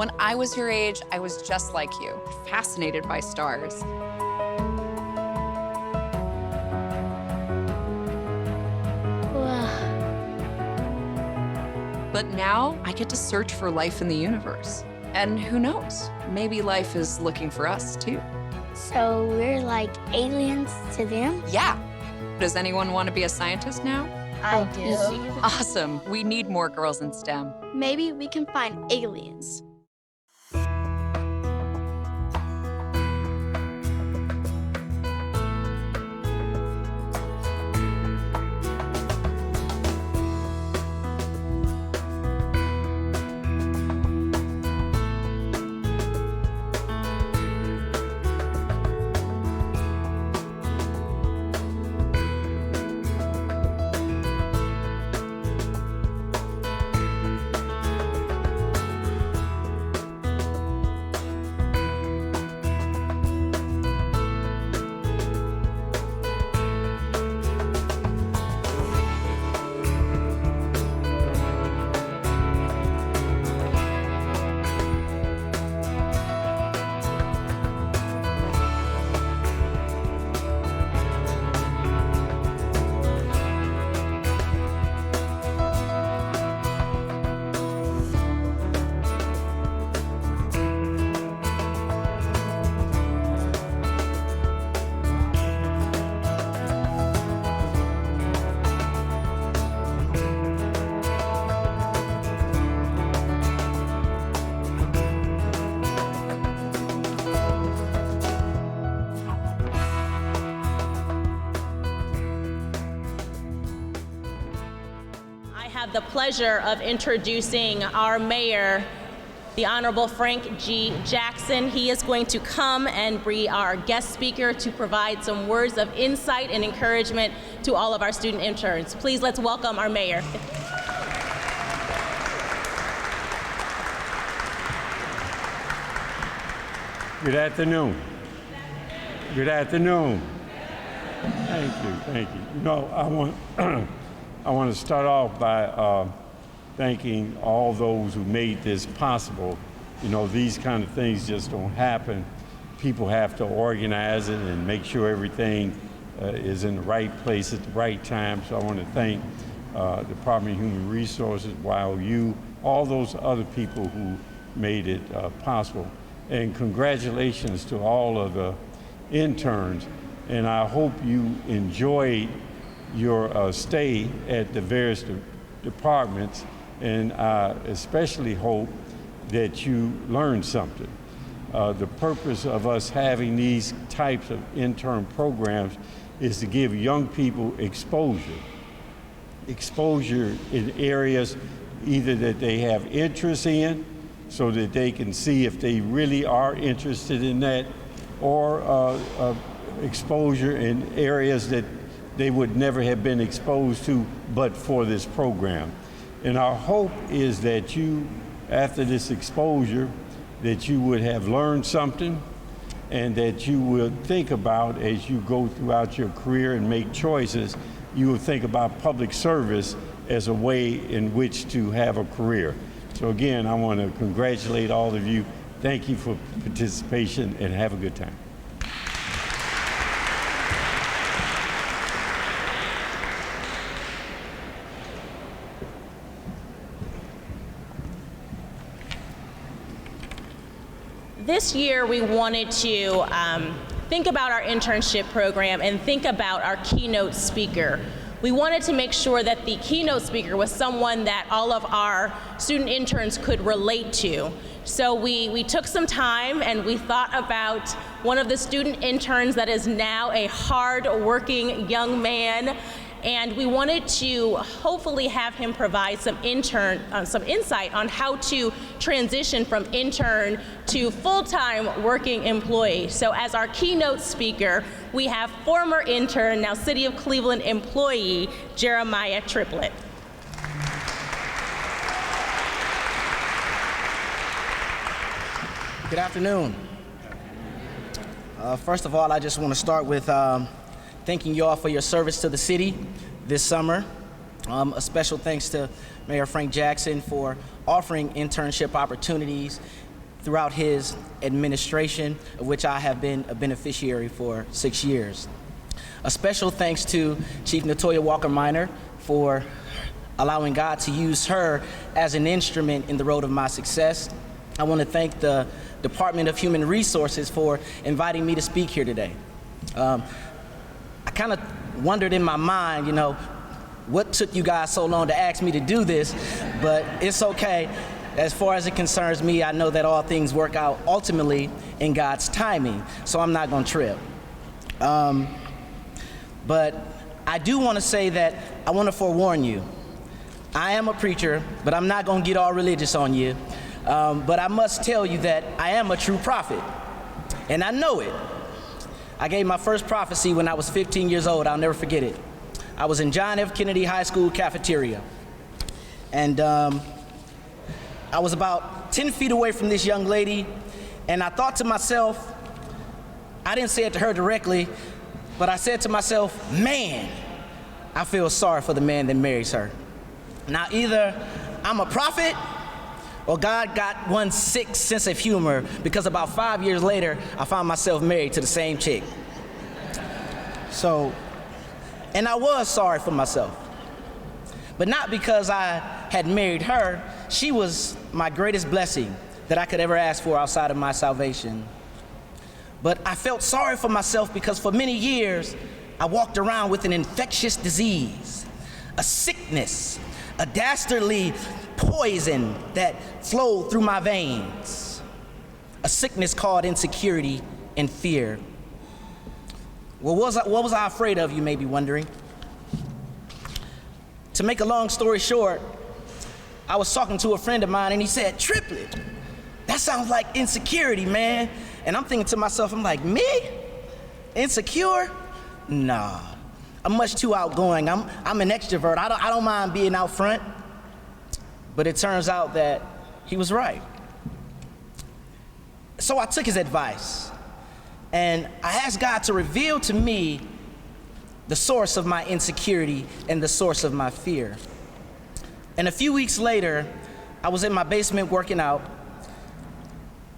When I was your age, I was just like you, fascinated by stars. But now I get to search for life in the universe. And who knows, maybe life is looking for us too. So we're like aliens to them? Yeah. Does anyone want to be a scientist now? I do. Awesome. We need more girls in STEM. Maybe we can find aliens. The pleasure of introducing our mayor, the Honorable Frank G. Jackson. He is going to come and be our guest speaker to provide some words of insight and encouragement to all of our student interns. Please let's welcome our mayor. Good afternoon. Good afternoon. Thank you. You know, I want to start off by thanking all those who made this possible. You know, these kind of things just don't happen. People have to organize it and make sure everything is in the right place at the right time. So I want to thank Department of Human Resources, YOU, all those other people who made it possible. And congratulations to all of the interns. And I hope you enjoyed your stay at the various departments, and I especially hope that you learned something. The purpose of us having these types of intern programs is to give young people exposure in areas either that they have interest in, so that they can see if they really are interested in that, or exposure in areas that they would never have been exposed to but for this program. And our hope is that you, after this exposure, that you would have learned something, and that you would think about, as you go throughout your career and make choices, you would think about public service as a way in which to have a career. So again, I want to congratulate all of you. Thank you for participation, and have a good time. This year, we wanted to think about our internship program and think about our keynote speaker. We wanted to make sure that the keynote speaker was someone that all of our student interns could relate to. So we took some time and we thought about one of the student interns that is now a hard-working young man, and we wanted to hopefully have him provide some insight on how to transition from intern to full-time working employee. So as our keynote speaker, we have former intern, now City of Cleveland employee, Jeremiah Triplett. Good afternoon. First of all, I just want to start with thanking you all for your service to the city this summer. A special thanks to Mayor Frank Jackson for offering internship opportunities throughout his administration, of which I have been a beneficiary for 6 years. A special thanks to Chief Natoya Walker-Minor for allowing God to use her as an instrument in the road of my success. I want to thank the Department of Human Resources for inviting me to speak here today. I kind of wondered in my mind, what took you guys so long to ask me to do this, but it's okay. As far as it concerns me, I know that all things work out ultimately in God's timing, so I'm not going to trip. But I do want to say that I want to forewarn you. I am a preacher, but I'm not going to get all religious on you. But I must tell you that I am a true prophet, and I know it. I gave my first prophecy when I was 15 years old. I'll never forget it. I was in John F. Kennedy High School cafeteria, and I was about 10 feet away from this young lady, and I thought to myself, I didn't say it to her directly, but I said to myself, man, I feel sorry for the man that marries her. Now, either I'm a prophet or God got one sick sense of humor, because about 5 years later, I found myself married to the same chick. And I was sorry for myself, but not because I had married her. She was my greatest blessing that I could ever ask for outside of my salvation. But I felt sorry for myself because for many years, I walked around with an infectious disease, a sickness, a dastardly poison that flowed through my veins, a sickness called insecurity and fear. Well, what was I afraid of, you may be wondering? To make a long story short, I was talking to a friend of mine and he said, "Triplet, that sounds like insecurity, man." And I'm thinking to myself, I'm like, me? Insecure? Nah, I'm much too outgoing. I'm an extrovert. I don't mind being out front. But it turns out that he was right. So I took his advice, and I asked God to reveal to me the source of my insecurity and the source of my fear. And a few weeks later, I was in my basement working out,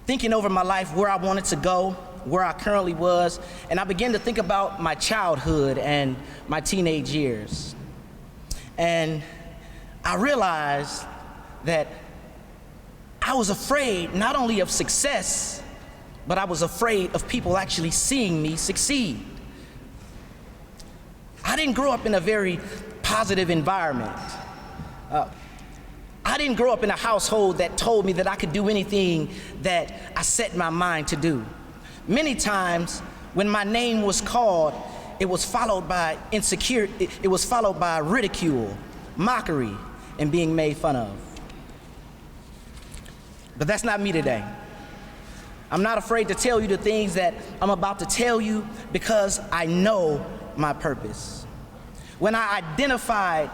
thinking over my life, where I wanted to go, where I currently was, and I began to think about my childhood and my teenage years. And I realized that I was afraid not only of success, but I was afraid of people actually seeing me succeed. I didn't grow up in a very positive environment. I didn't grow up in a household that told me that I could do anything that I set my mind to do. Many times when my name was called, it was followed by insecurity, it was followed by ridicule, mockery, and being made fun of. But that's not me today. I'm not afraid to tell you the things that I'm about to tell you because I know my purpose. When I identified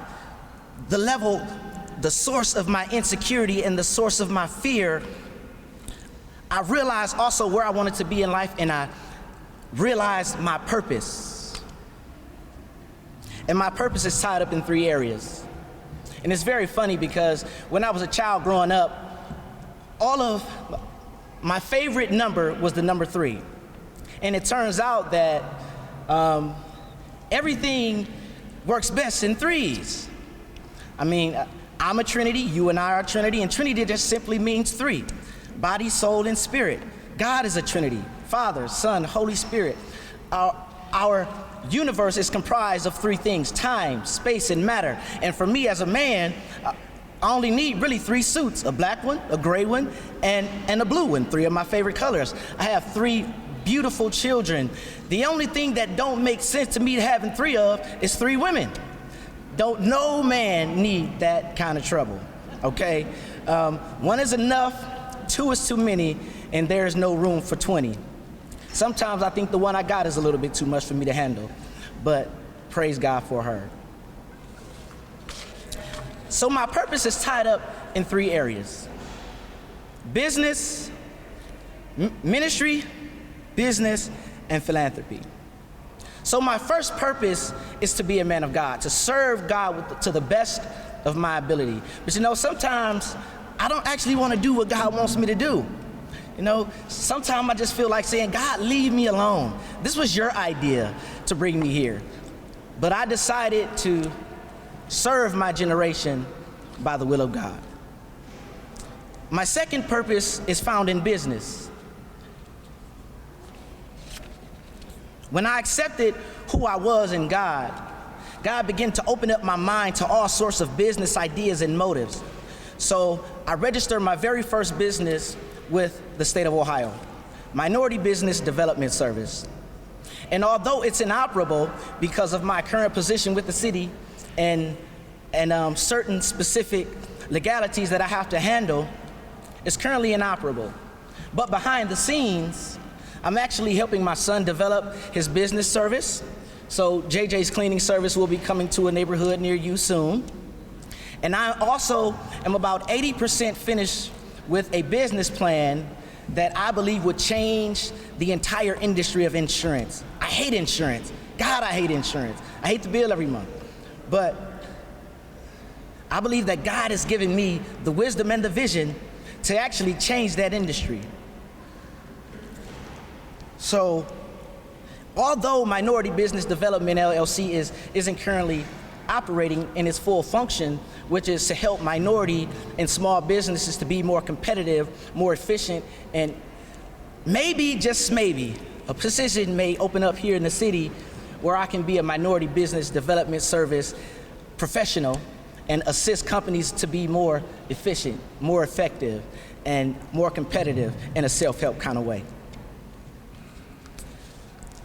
the level, the source of my insecurity and the source of my fear, I realized also where I wanted to be in life, and I realized my purpose. And my purpose is tied up in 3 areas. And it's very funny because when I was a child growing up, all of my favorite number was the number 3. And it turns out that everything works best in 3s. I mean, I'm a Trinity, you and I are a Trinity, and Trinity just simply means 3. Body, soul, and spirit. God is a Trinity, Father, Son, Holy Spirit. Our universe is comprised of 3 things: time, space, and matter. And for me as a man, I only need really 3 suits: a black one, a gray one, and a blue one, 3 of my favorite colors. I have 3 beautiful children. The only thing that don't make sense to me having 3 of is 3 women. Don't no man need that kind of trouble, okay? 1 is enough, 2 is too many, and there is no room for 20. Sometimes I think the one I got is a little bit too much for me to handle, but praise God for her. So my purpose is tied up in 3 areas: business, ministry, business, and philanthropy. So my first purpose is to be a man of God, to serve God to the best of my ability. But sometimes I don't actually want to do what God wants me to do. You know, sometimes I just feel like saying, God, leave me alone. This was your idea to bring me here. But I decided to serve my generation by the will of God. My second purpose is found in business. When I accepted who I was in God, God began to open up my mind to all sorts of business ideas and motives. So I registered my very first business with the state of Ohio, Minority Business Development Service. And although it's inoperable because of my current position with the city and certain specific legalities that I have to handle, it's currently inoperable. But behind the scenes, I'm actually helping my son develop his business service. So JJ's Cleaning Service will be coming to a neighborhood near you soon. And I also am about 80% finished with a business plan that I believe would change the entire industry of insurance. I hate insurance. God, I hate insurance. I hate the bill every month. But I believe that God has given me the wisdom and the vision to actually change that industry. So, although Minority Business Development LLC isn't currently operating in its full function, which is to help minority and small businesses to be more competitive, more efficient, and maybe, just maybe, a position may open up here in the city where I can be a minority business development service professional and assist companies to be more efficient, more effective, and more competitive in a self-help kind of way.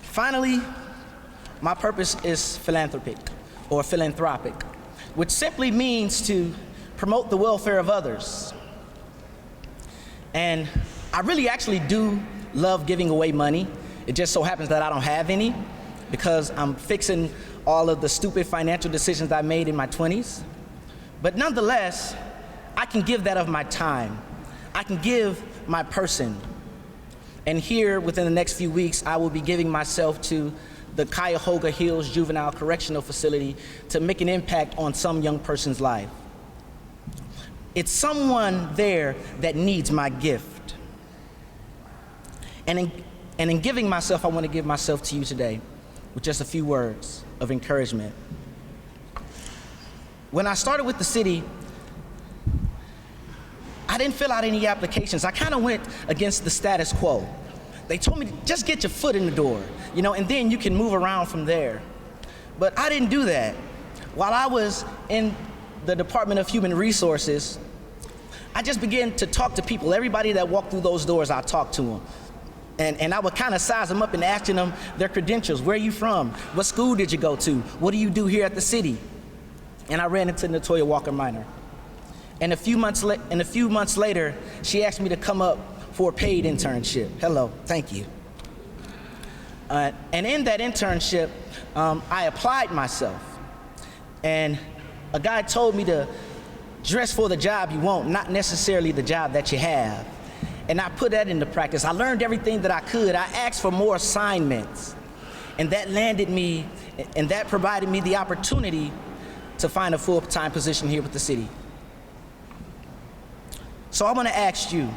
Finally, my purpose is philanthropic, which simply means to promote the welfare of others. And I really actually do love giving away money. It just so happens that I don't have any because I'm fixing all of the stupid financial decisions I made in my 20s. But nonetheless, I can give that of my time. I can give my person. And here, within the next few weeks, I will be giving myself to the Cuyahoga Hills Juvenile Correctional Facility to make an impact on some young person's life. It's someone there that needs my gift. And in giving myself, I want to give myself to you today with just a few words of encouragement. When I started with the city, I didn't fill out any applications. I kind of went against the status quo. They told me to just get your foot in the door, you know, and then you can move around from there. But I didn't do that. While I was in the Department of Human Resources, I just began to talk to people. Everybody that walked through those doors, I talked to them. And I would kind of size them up and asking them their credentials. Where are you from? What school did you go to? What do you do here at the city? And I ran into Natoya Walker Minor. And a few months later, she asked me to come up for a paid internship. Hello, thank you. And in that internship, I applied myself. And a guy told me to dress for the job you want, not necessarily the job that you have. And I put that into practice. I learned everything that I could. I asked for more assignments. And that landed me, and that provided me the opportunity to find a full-time position here with the city. So I want to ask you,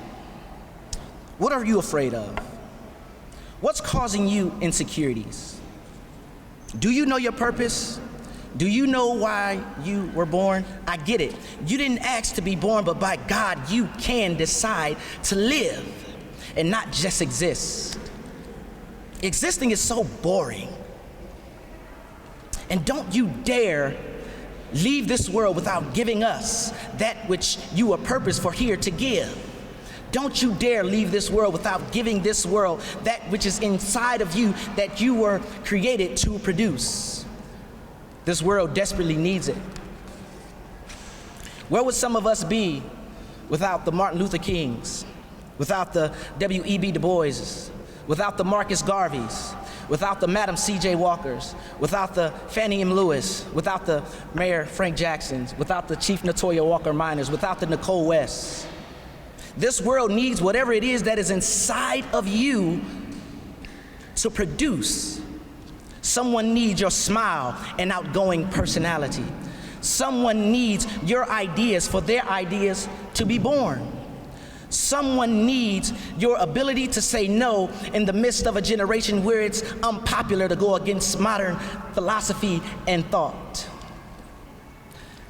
what are you afraid of? What's causing you insecurities? Do you know your purpose? Do you know why you were born? I get it. You didn't ask to be born, but by God, you can decide to live and not just exist. Existing is so boring. And don't you dare leave this world without giving us that which you were purposed for here to give. Don't you dare leave this world without giving this world that which is inside of you that you were created to produce. This world desperately needs it. Where would some of us be without the Martin Luther Kings, without the W.E.B. Du Boises, without the Marcus Garveys, without the Madam C.J. Walkers, without the Fannie M. Lewis, without the Mayor Frank Jacksons, without the Chief Natoya Walker Minors, without the Nicole Wests? This world needs whatever it is that is inside of you to produce. Someone needs your smile and outgoing personality. Someone needs your ideas for their ideas to be born. Someone needs your ability to say no in the midst of a generation where it's unpopular to go against modern philosophy and thought.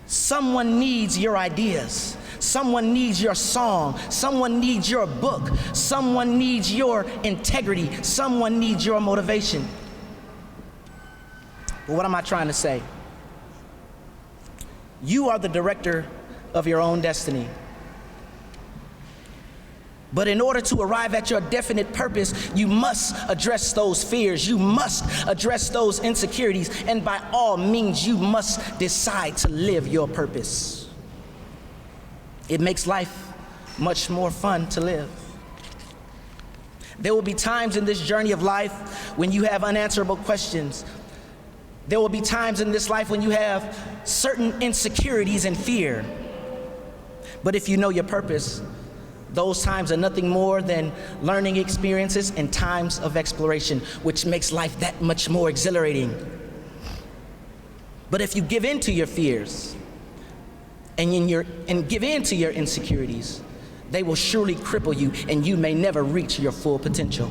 Someone needs your ideas. Someone needs your song. Someone needs your book. Someone needs your integrity. Someone needs your motivation. But what am I trying to say? You are the director of your own destiny. But in order to arrive at your definite purpose, you must address those fears. You must address those insecurities. And by all means, you must decide to live your purpose. It makes life much more fun to live. There will be times in this journey of life when you have unanswerable questions. There will be times in this life when you have certain insecurities and fear. But if you know your purpose, those times are nothing more than learning experiences and times of exploration, which makes life that much more exhilarating. But if you give in to your fears and give in to your insecurities, they will surely cripple you, and you may never reach your full potential.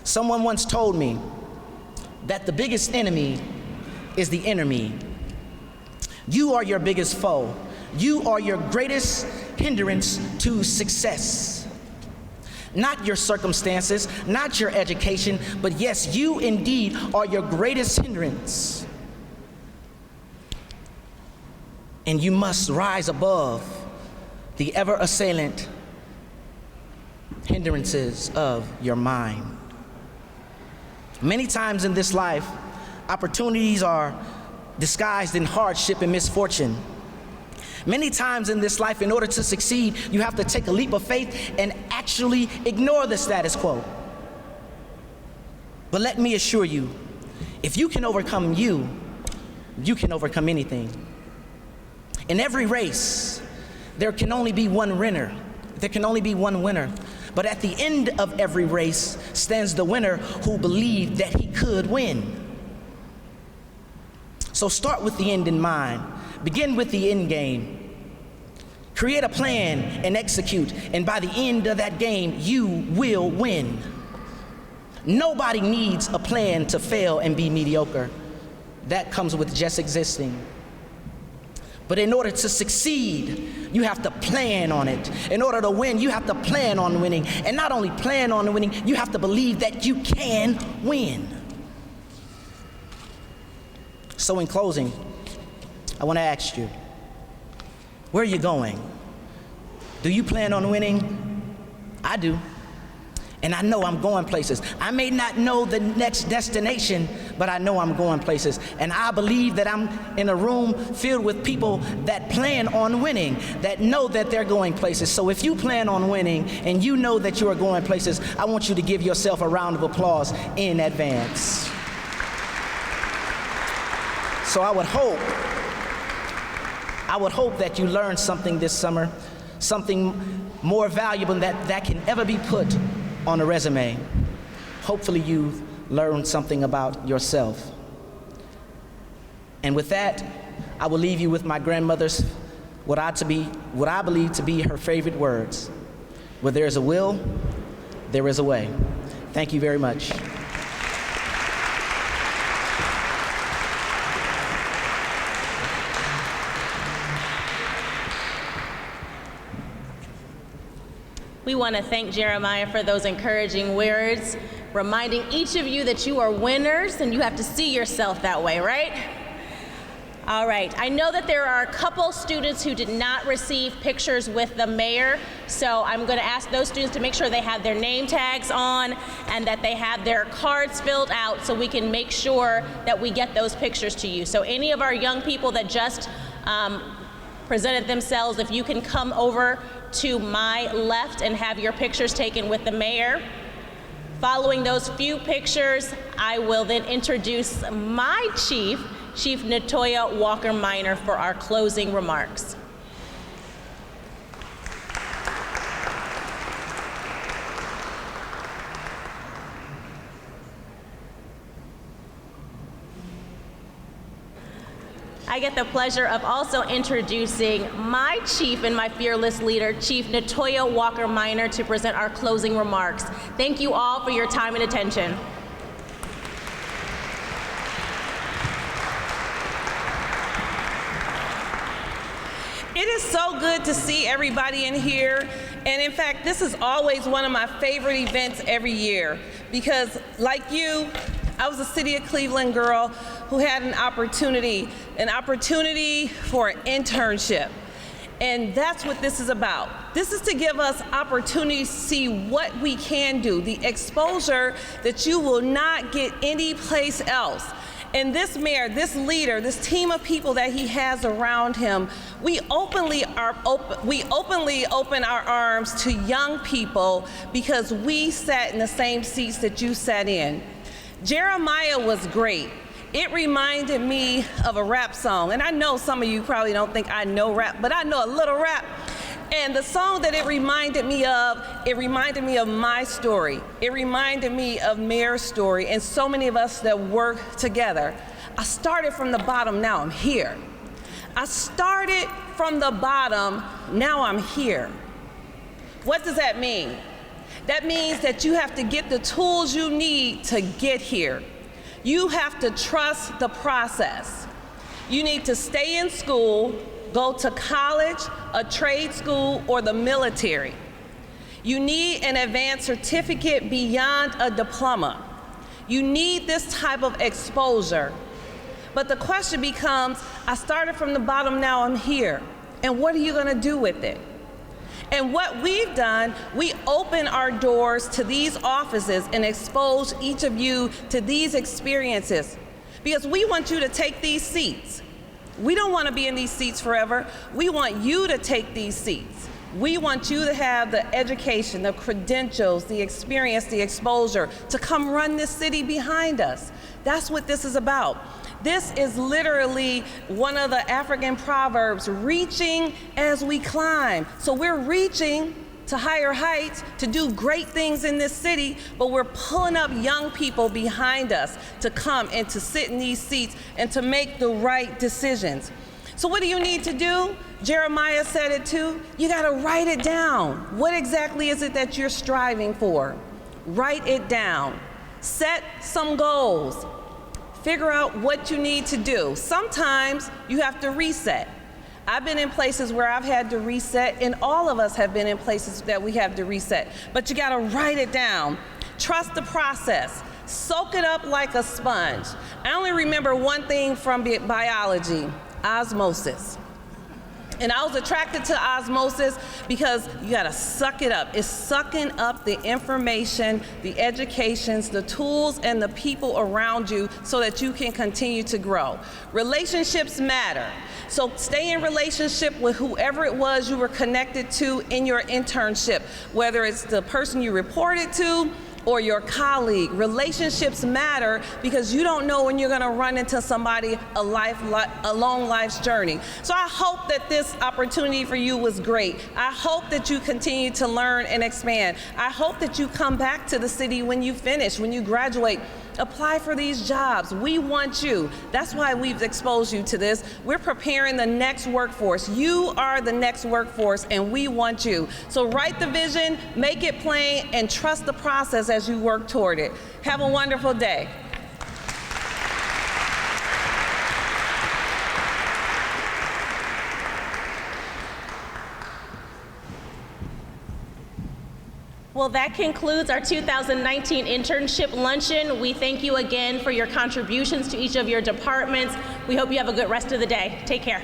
Someone once told me that the biggest enemy is the inner me. You are your biggest foe. You are your greatest hindrance to success. Not your circumstances, not your education, but yes, you indeed are your greatest hindrance. And you must rise above the ever assailant hindrances of your mind. Many times in this life, opportunities are disguised in hardship and misfortune. Many times in this life, in order to succeed, you have to take a leap of faith and actually ignore the status quo. But let me assure you, if you can overcome you, you can overcome anything. In every race, there can only be one winner. There can only be one winner. But at the end of every race stands the winner who believed that he could win. So start with the end in mind. Begin with the end game. Create a plan and execute, and by the end of that game, you will win. Nobody needs a plan to fail and be mediocre. That comes with just existing. But in order to succeed, you have to plan on it. In order to win, you have to plan on winning. And not only plan on winning, you have to believe that you can win. So in closing, I want to ask you, where are you going? Do you plan on winning? I do. And I know I'm going places. I may not know the next destination, but I know I'm going places. And I believe that I'm in a room filled with people that plan on winning, that know that they're going places. So if you plan on winning and you know that you are going places, I want you to give yourself a round of applause in advance. So I would hope that you learned something this summer, something more valuable that can ever be put on a resume. Hopefully you learned something about yourself. And with that, I will leave you with my grandmother's, what I believe to be her favorite words. Where there is a will, there is a way. Thank you very much. We want to thank Jeremiah for those encouraging words, reminding each of you that you are winners and you have to see yourself that way, right? All right, I know that there are a couple students who did not receive pictures with the mayor, so I'm going to ask those students to make sure they have their name tags on and that they have their cards filled out so we can make sure that we get those pictures to you. So any of our young people that just presented themselves, if you can come over to my left and have your pictures taken with the mayor. Following those few pictures, I will then introduce my chief, Chief Natoya Walker-Minor, for our closing remarks. I get the pleasure of also introducing my chief and my fearless leader, Chief Natoya Walker-Minor, to present our closing remarks. Thank you all for your time and attention. It is so good to see everybody in here. And in fact, this is always one of my favorite events every year because like you, I was a City of Cleveland girl who had an opportunity for an internship. And that's what this is about. This is to give us opportunities to see what we can do, the exposure that you will not get anyplace else. And this mayor, this leader, this team of people that he has around him, we openly open our arms to young people because we sat in the same seats that you sat in. Jeremiah was great. It reminded me of a rap song. And I know some of you probably don't think I know rap, but I know a little rap. And the song that it reminded me of my story. It reminded me of Mayor's story and so many of us that work together. I started from the bottom, now I'm here. I started from the bottom, now I'm here. What does that mean? That means that you have to get the tools you need to get here. You have to trust the process. You need to stay in school, go to college, a trade school, or the military. You need an advanced certificate beyond a diploma. You need this type of exposure. But the question becomes, I started from the bottom, now I'm here. And what are you gonna do with it? And what we've done, we open our doors to these offices and expose each of you to these experiences because we want you to take these seats. We don't want to be in these seats forever. We want you to take these seats. We want you to have the education, the credentials, the experience, the exposure to come run this city behind us. That's what this is about. This is literally one of the African proverbs, reaching as we climb. So we're reaching to higher heights to do great things in this city, but we're pulling up young people behind us to come and to sit in these seats and to make the right decisions. So what do you need to do? Jeremiah said it too. You gotta write it down. What exactly is it that you're striving for? Write it down. Set some goals. Figure out what you need to do. Sometimes you have to reset. I've been in places where I've had to reset, and all of us have been in places that we have to reset. But you gotta write it down. Trust the process. Soak it up like a sponge. I only remember one thing from biology, osmosis. And I was attracted to osmosis because you gotta suck it up. It's sucking up the information, the educations, the tools, and the people around you so that you can continue to grow. Relationships matter. So stay in relationship with whoever it was you were connected to in your internship, whether it's the person you reported to or your colleague. Relationships matter because you don't know when you're gonna run into somebody along life's journey. So I hope that this opportunity for you was great. I hope that you continue to learn and expand. I hope that you come back to the city when you finish, when you graduate. Apply for these jobs. We want you. That's why we've exposed you to this. We're preparing the next workforce. You are the next workforce, and we want you. So write the vision, make it plain, and trust the process as you work toward it. Have a wonderful day. Well, that concludes our 2019 Internship Luncheon. We thank you again for your contributions to each of your departments. We hope you have a good rest of the day. Take care.